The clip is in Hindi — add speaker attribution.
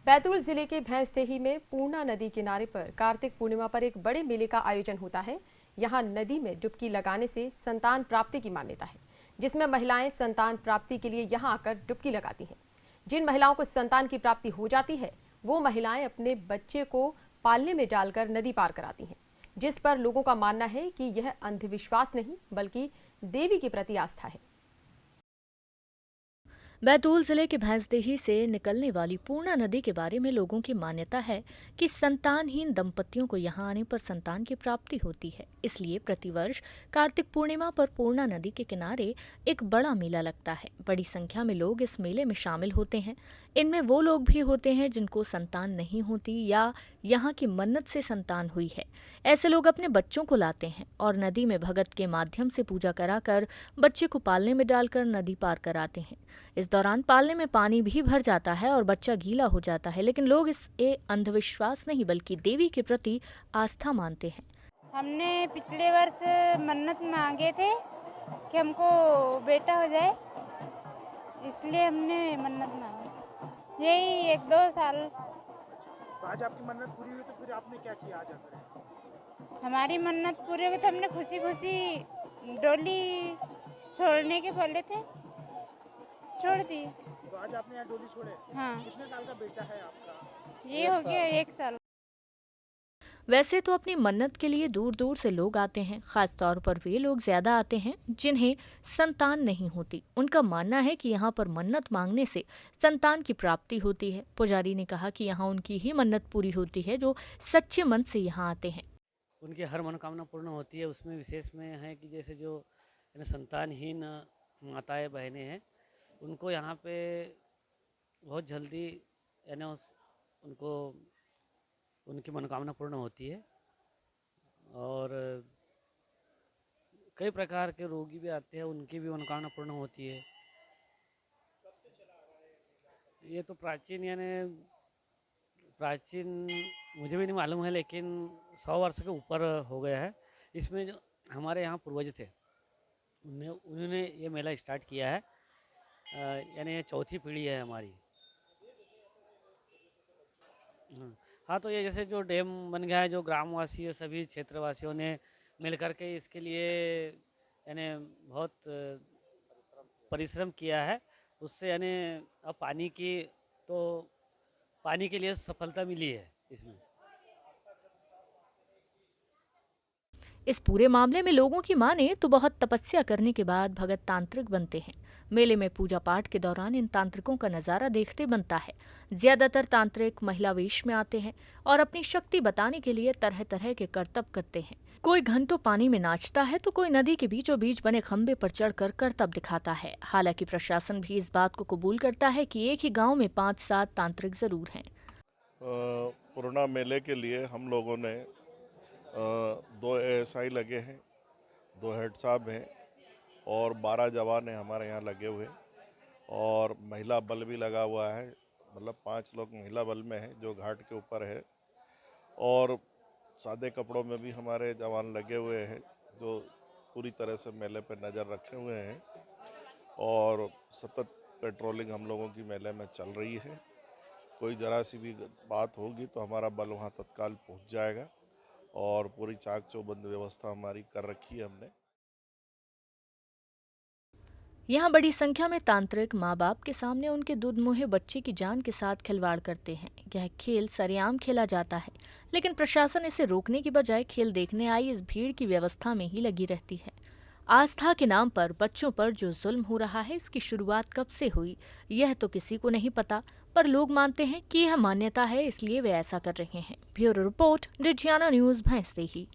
Speaker 1: बैतूल जिले के भैंसदेही में पूर्णा नदी किनारे पर कार्तिक पूर्णिमा पर एक बड़े मेले का आयोजन होता है। यहाँ नदी में डुबकी लगाने से संतान प्राप्ति की मान्यता है, जिसमें महिलाएं संतान प्राप्ति के लिए यहाँ आकर डुबकी लगाती हैं। जिन महिलाओं को संतान की प्राप्ति हो जाती है, वो महिलाएं अपने बच्चे को पालने में डालकर नदी पार कराती हैं, जिस पर लोगों का मानना है कि यह अंधविश्वास नहीं बल्कि देवी के प्रति आस्था है।
Speaker 2: बैतूल जिले के भैंसदेही से निकलने वाली पूर्णा नदी के बारे में लोगों की मान्यता है कि संतानहीन दंपतियों को यहां आने पर संतान की प्राप्ति होती है। इसलिए प्रतिवर्ष कार्तिक पूर्णिमा पर पूर्णा नदी के किनारे एक बड़ा मेला लगता है। बड़ी संख्या में लोग इस मेले में शामिल होते हैं। इनमें वो लोग भी होते हैं जिनको संतान नहीं होती या यहाँ की मन्नत से संतान हुई है। ऐसे लोग अपने बच्चों को लाते हैं और नदी में भगत के माध्यम से पूजा कराकर बच्चे को पालने में डालकर नदी पार कराते हैं। इस दौरान पालने में पानी भी भर जाता है और बच्चा गीला हो जाता है, लेकिन लोग इसे अंधविश्वास नहीं बल्कि देवी के प्रति आस्था मानते हैं।
Speaker 3: हमने पिछले वर्ष मन्नत मांगे थे कि हमको बेटा हो जाए, इसलिए हमने मन्नत मांगी। यही 1-2 साल।
Speaker 4: तो आज आपकी मन्नत पूरी हुई, तो फिर आपने क्या किया आज आकर?
Speaker 3: हमारी मन्नत पूरी हुई तो हमने खुशी खुशी डोली छोड़ने के बोले थे, छोड़ दी।
Speaker 4: तो आज आपने यहाँ डोली छोड़े?
Speaker 3: हाँ।
Speaker 4: कितने साल का बेटा है आपका?
Speaker 3: ये हो गया 1 साल।
Speaker 2: वैसे तो अपनी मन्नत के लिए दूर दूर से लोग आते हैं। खास तौर पर वे लोग ज्यादा आते हैं जिन्हें संतान नहीं होती। उनका मानना है कि यहाँ पर मन्नत मांगने से संतान की प्राप्ति होती है। पुजारी ने कहा कि यहाँ उनकी ही मन्नत पूरी होती है जो सच्चे मन से यहाँ आते हैं।
Speaker 5: उनकी हर मनोकामना पूर्ण होती है। उसमें विशेष में है कि जैसे जो संतानहीन माताएं बहनें हैं, उनको यहाँ पे बहुत जल्दी उनको उनकी मनोकामना पूर्ण होती है। और कई प्रकार के रोगी भी आते हैं, उनकी भी मनोकामना पूर्ण होती है। ये तो प्राचीन मुझे भी नहीं मालूम है, लेकिन 100 वर्ष के ऊपर हो गया है। इसमें जो हमारे यहाँ पूर्वज थे उन्होंने ये मेला स्टार्ट किया है। यानी ये चौथी पीढ़ी है हमारी। हाँ, तो ये जैसे जो डैम बन गया है, जो ग्रामवासी सभी क्षेत्रवासियों ने मिलकर के इसके लिए यानी बहुत परिश्रम किया है। उससे यानी अब पानी के लिए सफलता मिली है इसमें।
Speaker 2: इस पूरे मामले में लोगों की माने तो बहुत तपस्या करने के बाद भगत तांत्रिक बनते हैं। मेले में पूजा पाठ के दौरान इन तांत्रिकों का नजारा देखते बनता है। ज्यादातर तांत्रिक महिला वेश में आते हैं और अपनी शक्ति बताने के लिए तरह तरह के करतब करते हैं। कोई घंटों पानी में नाचता है तो कोई नदी के बीचों बीच बने खंबे पर चढ़कर करतब दिखाता है। हालांकि प्रशासन भी इस बात को कबूल करता है कि एक ही गाँव में 5-7 तांत्रिक जरूर हैं।
Speaker 6: पूर्णा मेले के लिए हम लोगों ने 2 एएसआई लगे हैं, 2 हेड साहब हैं और 12 जवान हैं हमारे यहाँ लगे हुए, और महिला बल भी लगा हुआ है। मतलब 5 लोग महिला बल में हैं जो घाट के ऊपर है, और सादे कपड़ों में भी हमारे जवान लगे हुए हैं जो पूरी तरह से मेले पे नज़र रखे हुए हैं। और सतत पेट्रोलिंग हम लोगों की मेले में चल रही है। कोई जरा सी भी बात होगी तो हमारा बल वहाँ तत्काल पहुँच जाएगा, और पूरी चाक चौबंद व्यवस्था हमारी कर रखी है हमने।
Speaker 2: यहाँ बड़ी संख्या में तांत्रिक माँ बाप के सामने उनके दूधमुहे बच्चे की जान के साथ खिलवाड़ करते हैं। यह खेल सरेआम खेला जाता है, लेकिन प्रशासन इसे रोकने की बजाय खेल देखने आई इस भीड़ की व्यवस्था में ही लगी रहती है। आस्था के नाम पर बच्चों पर जो जुल्म हो रहा है, इसकी शुरुआत कब से हुई यह तो किसी को नहीं पता, पर लोग मानते हैं कि यह मान्यता है, इसलिए वे ऐसा कर रहे हैं। Bureau report, Digiana news, Bhainsdehi.